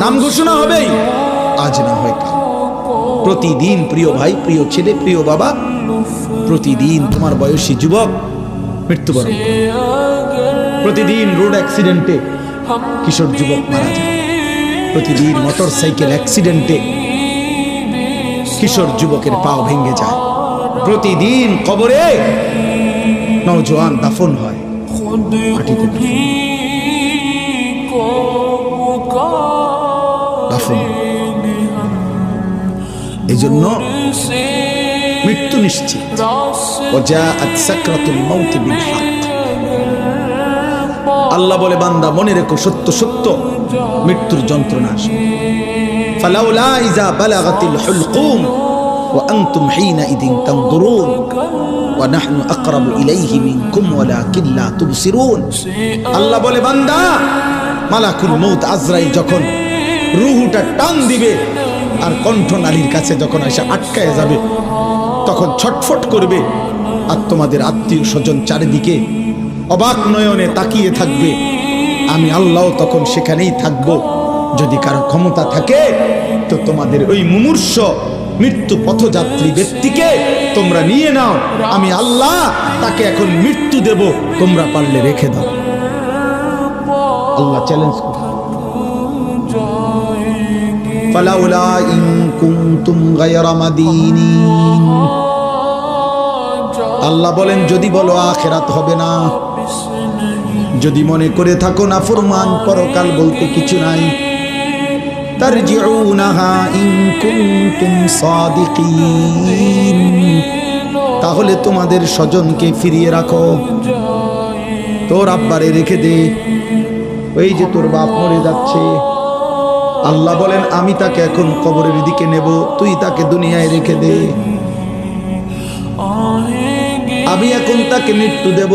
নাম ঘোষণা হবেই, আজ না হয় কাল। প্রতিদিন প্রিয় ভাই, প্রিয় ছেলে, প্রিয় বাবা, প্রতিদিন তোমার বয়সী যুবক মৃত্যুবরণ করে। প্রতিদিন রোড অ্যাক্সিডেন্টে কিশোর যুবক মারা যায়। প্রতিদিন মোটর সাইকেল অ্যাক্সিডেন্টে কিশোর যুবকের পা ভেঙে যায়। প্রতিদিন কবরে নওজোয়ান দাফন হয়, মাটিতে দাফন। এই জন্য মৃত্যু নিশ্চিত। ওয়াজাআত সাকরাতুল মাউত বিল হক। আল্লাহ বলে, বান্দা মনে রেখো, সত্য সত্য মৃত্যুর যন্ত্রণা আসবে। ফালাউলা ইযা বালাগাতিল হুলকুম ওয়া আনতুম হিনাইযিন তানজুরুন ওয়া নাহনু আকরাবু ইলাইহি মিনকুম ওয়ালাকিন লা তুবসিরুন। আল্লাহ বলে, বান্দা মালাকুল মউত আজরাইল যখন রূহটা টান দিবে আর কণ্ঠনালীর কাছে যখন এসে আটকায় যাবে, তখন ছটফট করবে। আর তোমাদের আত্মীয় স্বজন চারিদিকে অবাক নয়নে তাকিয়ে থাকবে। আমি আল্লাহ তখন সেখানেই থাকব। যদি কারো ক্ষমতা থাকে তো তোমাদের ওই মুমূর্ষ মৃত্যু পথযাত্রী ব্যক্তিকে তোমরা নিয়ে নাও। আমি আল্লাহ তাকে এখন মৃত্যু দেব, তোমরা পারলে রেখে দাও। আল্লাহ চ্যালেঞ্জ করে। ফালাউলা ইন কুনতুম গায়রা মাদিনিন। আল্লাহ বলেন, যদি বলো আখিরাত হবে না, যদি মনে করে থাকো না ফরমান পরকাল বলতে কিছু নাই, তারজিউনাহা ইন কুনতুম সাদিকিন, তাহলে তোমাদের স্বজনকে ফিরিয়ে রাখো। তোর আব্বারে রেখে দে, ওই যে তোর বাপ মরে যাচ্ছে। আল্লাহ বলেন, আমি তাকে এখন কবরের দিকে নেব, তুই তাকে দুনিয়ায় রেখে দে। আমি এখন তাকে মৃত্যু দেব।